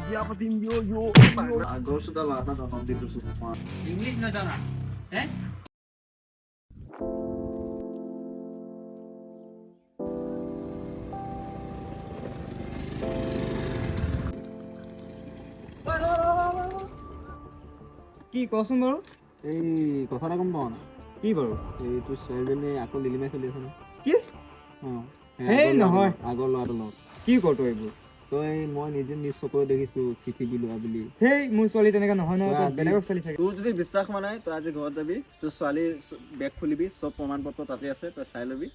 বিয়া পাতিম আগৰ চোতা লাটা জনম দি দিছো ইংলিছ নাজানা হে কি কচোন বাৰু এই কথা এটা গম পাওঁ না কি বাৰু এই তোৰ ছোৱালীজনী আকৌ লিলিমাই চলি আছে ন কি সেই নহয় আগৰ ল'ৰাটোৰ লগত কি কৰ তই এইবোৰ তই মই নিজে নিজ চকুৰে দেখিছো চিঠি লোৱা বুলি সেই মোৰ ছোৱালী তেনেকা নহয় নহয় তই বেলেগক ছোৱালী চাগে তোৰ যদি বিশ্বাস হোৱা নাই তই আজি ঘৰত যাবি তোৰ ছোৱালীৰ বেগ খুলিবি চব প্ৰমাণ পত্ৰ তাতে আছে তই চাই ল'বি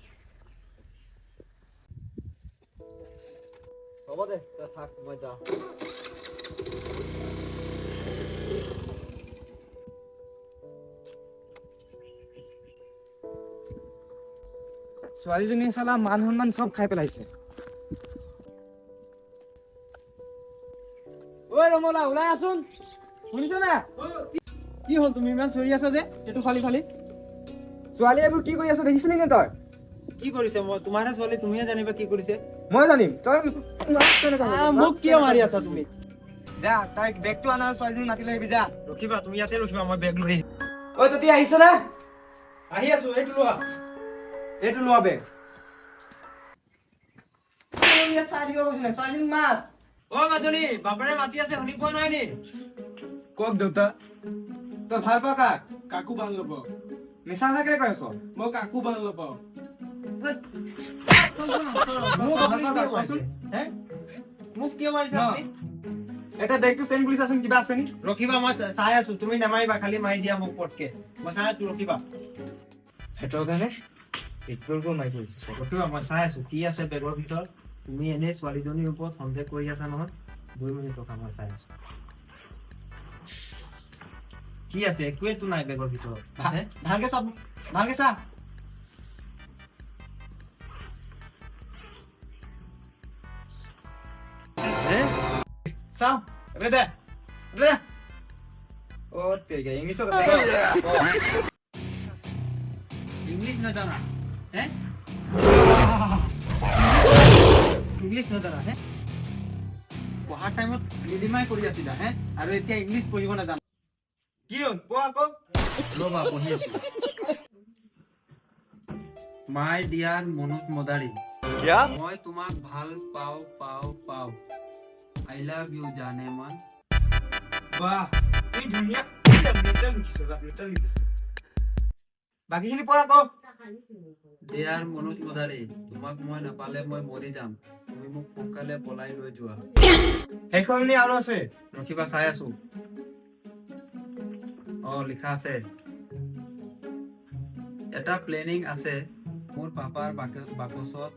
হ'ব দে তই থাক মই যাওঁ ছোৱালীজনী চালা মান সন্মান চব খাই পেলাইছে ঐ ৰমলা ওলাই আছোন শুনিছ না কি হ'ল তুমি ইমান চৰি আছা যে এইটো ফালি ফালি ছোৱালী এইবোৰ কি কৰি আছে দেখিছিলি নে তই কি কৰিছে মই তোমাৰে ছোৱালী তুমিয়ে জানিবা কি কৰিছে মই জানিম তই মোক কিয় মাৰি আছা তুমি যা তাই বেগটো আনা ছোৱালীজনী মাতি লৈ আহিবি যা ৰখিবা তুমি ইয়াতে ৰখিবা মই বেগ লৈ আহিম ঐ ততি আহিছ না আহি আছো এইটো লোৱা বেগ ইয়াত চাই দিব কৈছিলে ছোৱালীজনী মাত অ মাজনী বাপেৰে মাতি আছে শুনি পোৱা নাই নি কক দেউতা তই ভাল পাৱ কাক কাকো ভাল নাপাওঁ মিছা চাকে কৈ আছ মই কাকো ভাল নাপাওঁ মোক কিয় মাৰিছা আপুনি এটা বেগটো চেঞ্জ কৰি চাচোন কিবা আছে নি ৰখিবা মই চাই আছো তুমি নামাৰিবা খালি মাৰি দিয়া মোক পটকে মই চাই আছো ৰখিবা সেইটোৰ কাৰণে পেট্ৰলটো মাৰি কৰিছে ৰখিবা মই চাই আছো কি আছে বেগৰ ভিতৰত তুমি এনেই ছোৱালীজনীৰ ওপৰত সন্দেহ কৰি আছা নহয় 2 মিনিট টকা মই চাই আছো কি আছে একোৱেতো নাই বেগৰ ভিতৰত ভালকে চব ভালকে চা চাও ৰেডে ও তেগে ইংলিছত আছে ইংলিছ নাজানা হে ইংলিছ নাজানা হে পঢ়াৰ টাইমত লিলিমাই কৰি আছিলা হে আৰু এতিয়া ইংলিছ পঢ়িব নাজানা কি হ'ল কোৱা আকৌ ৰবা পঢ়ি আছো মাই ডিয়াৰ মনোজ মদাৰী মই তোমাক ভাল পাওঁ আই লাভ ইউ জানে মান বাহ এই ধুনীয়া মিটাৰ লিখিছ বাকীখিনি পঢ়া আকৌ ডিয়াৰ মনোজ মদাৰী তোমাক মই নাপালে মই মৰি যাম তুমি মোক সোনকালে পলাই লৈ যোৱা সেইখন নি আৰু আছে ৰখিবা চাই আছো লিখা আছে এটা প্লেনিং আছে মোৰ পাপাৰ বাকচত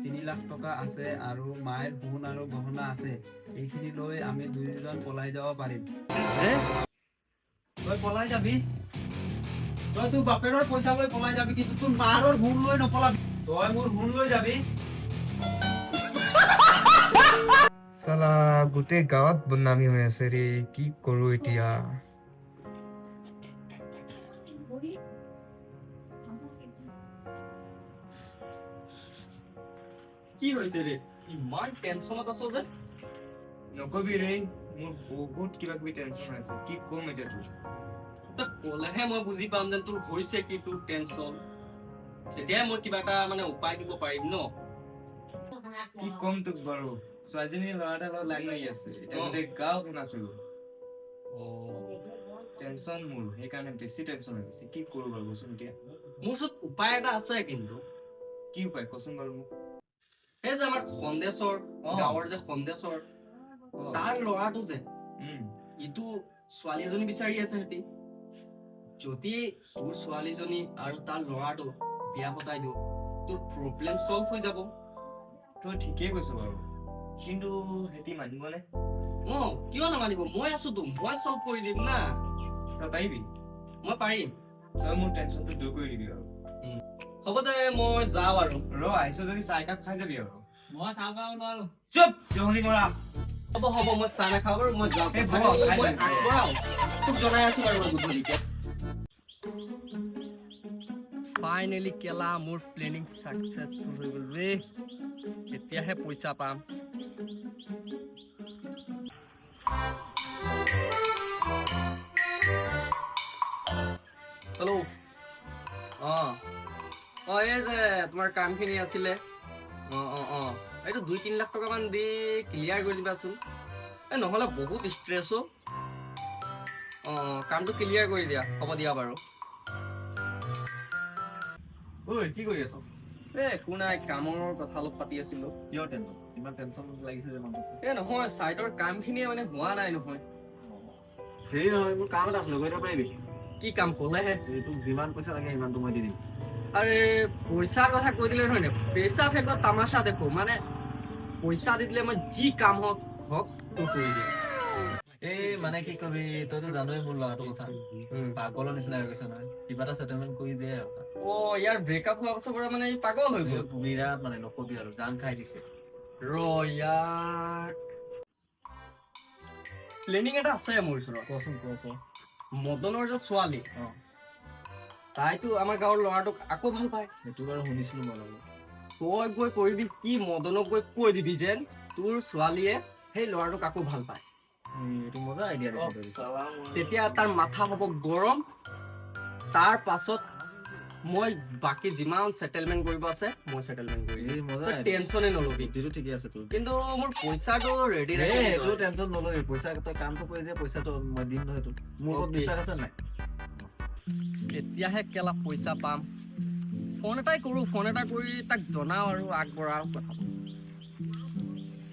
3 লাখ টকা আছে আৰু মায়েৰ সোণ আৰু গহনা আছে এইখিনি লৈ আমি দুইজন পলাই যাব পাৰিম তই পলাই যাবি তই তোৰ বাপেৰৰ পইচা লৈ পলাই যাবি কিন্তু তোৰ মাৰৰ সোণ লৈ নপলাবি তই মোৰ সোণ লৈ যাবি সালা গোটেই গাঁৱত বদনামি হৈ আছে ৰে কি কৰো এতিয়া কি হৈছে ৰে ইমান টেনচনত আছ যে নকবি ৰে মোৰ বহুত কিবা কিবি টেনচন আছে কি কম এতিয়া তোৰ তই ক'লেহে মই বুজি পাম যে তোৰ হৈছে কি তোৰ টেনচন তেতিয়াহে মই কিবা এটা মানে উপায় দিব পাৰিম ন কি কম তোক বাৰু ছোৱালীজনী ল'ৰা এটা লগত লাগি লাগি আছে এতিয়া গোটেই গাঁও শুনাছো টেনচন মোৰ সেইকাৰণে বেছি টেনচন হৈ গৈছে কি কৰো বাৰু কচোন এতিয়া মোৰ ওচৰত উপায় এটা আছে কিন্তু কি উপায় কচোন বাৰু মোক সেই যে আমাৰ খন্দেশ্বৰ গাঁৱৰ যে খন্দেশ্বৰ তাৰ ল'ৰাটো যে ইটো ছোৱালী এজনী বিচাৰি আছে সিহঁতি যদি তোৰ ছোৱালীজনী আৰু তাৰ ল'ৰাটো বিয়া পতাই দিওঁ তোৰ প্ৰব্লেম সলভ হৈ যাব তই ঠিকেই কৈছ বাৰু কিন্তু সিহঁতি মানিবনে কিয় নামানিব মই আছোতো মই সলভ কৰি দিম না তই পাৰিবি মই পাৰিম তই মোৰ টেনচনটো দূৰ কৰি দিবি আৰু হ'ব দে মই যাওঁ আৰু আহিছ যদি চাহ একাপ খাই যাবি আৰু মই চাহ খাব নোৱাৰো চুপ জহনি কৰা হ'ব মই চাহ নাখাওঁ বাৰু মই যাওঁ এই বহ, খাই মই যাম। আগবঢ়াওঁ তোক জনাই আছো বাৰু মই গধূলিকে ফাইনেলি কেলা মোৰ প্লেনিং সাকসেসফুল হৈ গ'ল ৰে এতিয়াহে পইচা পাম তোমাৰ কামখিনি আছিলে এইটো 2-3 লাখ টকা মান দি ক্লিয়াৰ কৰি দিবাচোন নহ'লে বহুত ষ্ট্ৰেছ কামটো ক্লিয়াৰ কৰি দিয়া হ'ব দিয়া বাৰু ঐ কি কৰি আছ একো নাই কামৰ কথা অলপ পাতি আছিলো কিয় টেনচন ইমান টেনচন লাগিছে যে মানুহটো নহয় চাইটৰ কামখিনিয়ে মানে হোৱা নাই নহয় হেৰি নহয় মোৰ কাম এটা আছিলে কৰিব পাৰিবি কি কাম ক'লেহে তোক যিমান পইচা লাগে সিমানটো মই দি দিম আৰে পইচাৰ কথা কৈ দিলে নহয় নে পইচা ক্ষেত্ৰত তামাচা দেখো মানে পইচা দি দিলে মই যি কাম হওক তোক কৰি দিম এই মানে কি কবি তইতো জানোৱেই মোৰ ল'ৰাটোৰ কথা পাগলৰ নিচিনা হৈ গৈছে নহয় কিবা এটা ছেটেলমেণ্ট কৰি দিয়ে ইয়াৰ ব্ৰেকআপ হোৱাৰ পাছৰ পৰা মানে পাগল হৈ গ'ল বিৰাট মানে নকবি আৰু জান খাই দিছে ইয়াৰ প্লেনিং এটা আছে মোৰ ওচৰত কচোন ক মদনৰ যে ছোৱালী তাইতো আমাৰ গাঁৱৰ ল'ৰাটোক আকৌ ভাল পায় সেইটো বাৰু শুনিছিলো মই লগত তই গৈ কৰিবি কি মদনক গৈ কৈ দিবি যেন তোৰ ছোৱালীয়ে সেই ল'ৰাটোক আকৌ ভাল পায় এইটো মজা আইডিয়া তেতিয়া তাৰ মাথা হ'ব গৰম তাৰ পাছত মই বাকী যিমান সেটেলমেন্ট কৰিব আছে মই সেটেলমেন্ট কৰিম এই মজা তই টেনচনে নলবি এইটো ঠিকে আছে তোৰ কিন্তু মোৰ পইচাটো ৰেডি এইটো টেনচন নলবি পইচা তই কামটো কৰি দিয়ে পইচাটো মই দিম নহয় তোক মোৰ ওপৰত বিশ্বাস আছে নাই তেতিয়াহে কেলা পইচা পাম ফোন এটা কৰি তাক জনাও আৰু আগবঢ়াও কথা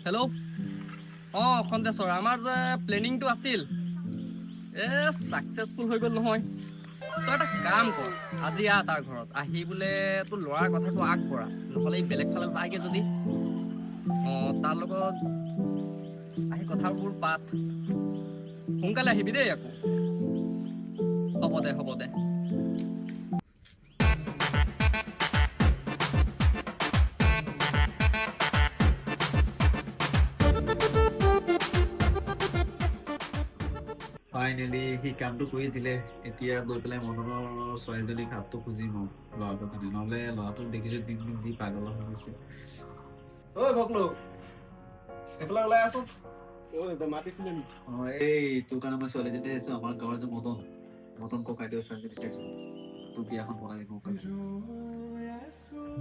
হেল্ল' খন্তেশ্বৰ আমাৰ যে প্লেনিংটো আছিল ছাকচেছফুল হৈ গ'ল নহয় তই এটা কাম কৰ আজি তাৰ ঘৰত আহি বোলে তোৰ ল'ৰাৰ কথাটো আগবঢ়া নহ'লে বেলেগ ফালে যায়গে যদি তাৰ লগত আহি কথাবোৰ পাত সোনকালে আহিবি দেই আকৌ হ'ব দে ফাইনেলি সি কামটো কৰি দিলে এতিয়া গৈ পেলাই মদনৰ ছোৱালীজনীক হাতটো খুজিম ল'ৰাটোৰ কাৰণে নহ'লে ল'ৰাটোক দেখিছো দিন দি পাগল হৈ গৈছে ঐ ভকলো এইফালে ওলাই আছো মাতিছিলে এই তোৰ কাৰণে মই ছোৱালীজনী আছো আমাৰ গাঁৱৰ যে মদন ককাইদেউৰ ছোৱালীজনী চাইছো তোৰ বিয়াখন বনাই দিব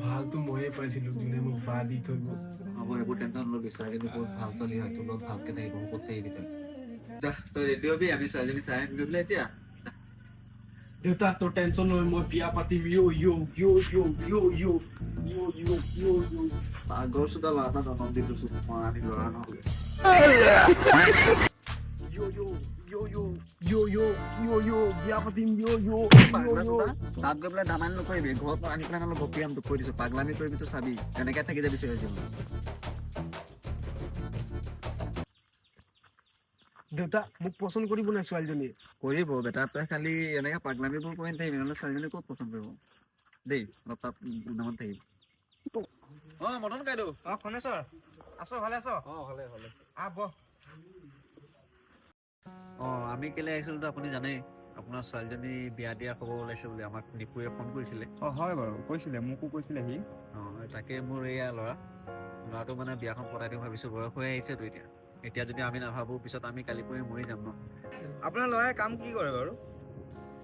ভালতো ময়ে পাইছিলো যোনে মোক বা দি থৈ গ'ল হ'ব এইবোৰ টেনচন নলবি ছোৱালীজনী বহুত ভাল ছোৱালী হয় তোৰ লগত ভালকে থাকিব ক'ত এৰি তই যা তই ৰেডি হবি আমি ছোৱালীজনী চাই আহিম গৈ পেলাই এতিয়া দেউতা তোৰ টেনচন লৈ মই বিয়া পাতিম পাগল চোতা ল'ৰা এটা জন্ম দি দিছো মই আনি ল'ৰা নহ'লে বিয়া পাতিম তাত গৈ পেলাই ধামালি নকৰিবি ঘৰত আনি পেলাই অলপ ভপিয়াম তোক কৈ দিছো পাগলামি কৰিবি তো চাবি তেনেকে থাকি যাবি চিৰ জীৱন দেউতা মোক পচন্দ কৰিব নাই ছোৱালীজনীয়ে কৰিব বেটা তই খালি এনেকে পাগলামিবোৰ কৰি নাথাকিবি নহ'লে ছোৱালীজনী ক'ত পচন্দ কৰিব দেই অলপ তাত উন্নমান থাকিবি মদন কাইদেউ খনেশ্বৰ আছো ভালে আছ ভালে বহ আমি কেলে আহিছিলো আপুনি জানেই আপোনাৰ ছোৱালীজনী বিয়া দিয়া খবৰ ওলাইছে বুলি আমাক নিপুৱে ফোন কৰিছিলে হয় বাৰু কৈছিলে মোকো কৈছিলে সি তাকে মোৰ এয়া ল'ৰাটো মানে বিয়াখন পতাই দিম ভাবিছো বয়স হৈ আহিছেতো এতিয়া যদি আমি নাভাবো পিছত আমি কালি পৰি মৰি যাম ন আপোনাৰ ল'ৰাই কাম কি কৰে বাৰু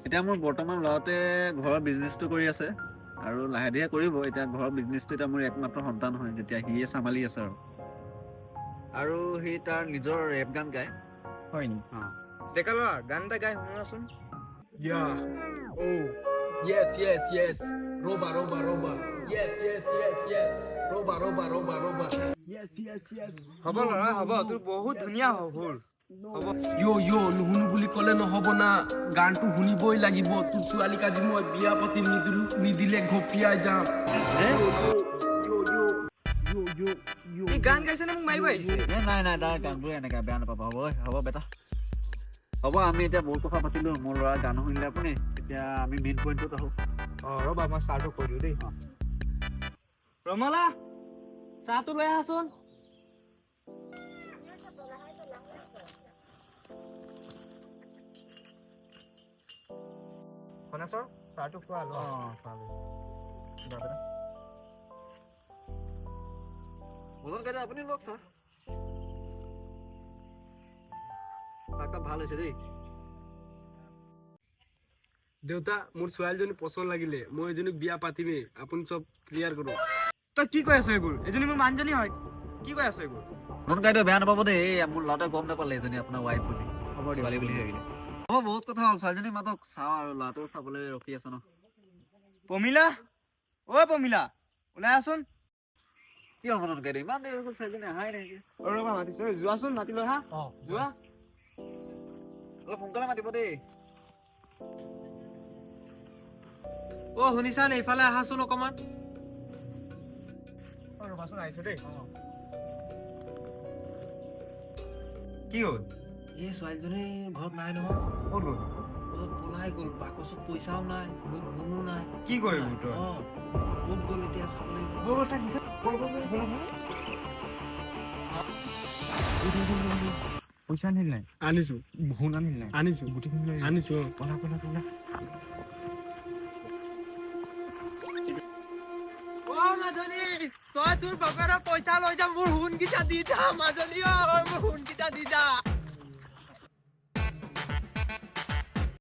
এতিয়া মোৰ বৰ্তমান ল'ৰাটোৱে ঘৰৰ বিজনেছটো কৰি আছে আৰু লাহে ধীৰে কৰিব এতিয়া ঘৰৰ বিজনেছটো এতিয়া মোৰ একমাত্ৰ সন্তান হয় যেতিয়া সিয়ে চম্ভালি আছে আৰু সি তাৰ নিজৰ ৰেপ গান গায় হয় নি ডেকা ল'ৰা গান এটা গাই শুনোৱাচোন ৰবা হ'ব ল'ৰা হ'ব তোৰ বহুত ধুনীয়া হ'ল নুশুনো বুলি ক'লে নহ'ব না গানটো শুনিবই লাগিব তোৰ ছোৱালীক আজি মই বিয়া পাতি নিদিলে ঘপিয়াই যাম গান গাইছে নে মোক মাৰিব আহিছে নাই তাৰ গানবোৰ এনেকা বেয়া নাপাব হ'ব বেটা হ'ব আমি এতিয়া বহুত কথা পাতিলো মোৰ ল'ৰা গান শুনিলে আপুনি এতিয়া আমি মেইন পইণ্টত আহো ৰ'বা মই চাহটো কৈ দিওঁ দেই ৰমলা চাহটো লৈ আহাচোন খনেশ্বৰ চাহটো খোৱা মদন কাইদেউ আপুনি লওক চাহকাপ ভাল হৈছে দেই দেউতা মোৰ ছোৱালীজনী পচন্দ লাগিলে মই এজনীক বিয়া পাতিমেই আপুনি চব ক্লিয়াৰ কৰো তই কি কৈ আছ এইবোৰ এজনী মোৰ মানুহজনী হয় কি কৈ আছ এইবোৰ মন কাইটো বেয়া নাপাব দেই মোৰ ল'ৰাটোৱে গম নাপালে এজনী আপোনাৰ ৱাইফ বুলি ছোৱালী বুলি ভাবিলে হ'ব বহুত কথা হ'ল ছোৱালীজনী মাতক চাওঁ আৰু ল'ৰাটো চাবলৈ ৰখি আছে ন পমিলা ঐ পমিলা ওলাই আছোন কি হ'ব মন কাইটো ইমান দেৰি হৈ গ'ল ছোৱালীজনী অহাই নাই ৰ'বা মাতিছো যোৱাচোন মাতি লৈ হা যোৱা অলপ সোনকালে মাতিব দেই অ শুনিছা নে এইফালে আহাচোন অকমান ৰ'বাচোন আহিছো দেই কি হ'ল এই ছোৱালীজনী ঘৰত নাই নহয় ক'ত গ'ল ক'ত পলাই গ'ল বাকচত পইচাও নাই কোনো নাই কি কৰিম তই ক'ত গ'ল এতিয়া চাব লাগিব পইচা আনিল নাই আনিছো বহুন আনিল নাই আনিছো গোটেইখিনি আনিছো পলা মাজনী তই তোৰ বাপেৰৰ পইচা লৈ যা মোৰ সোণকেইটা দি যা মাজনী মোৰ সোণকেইটা দি যা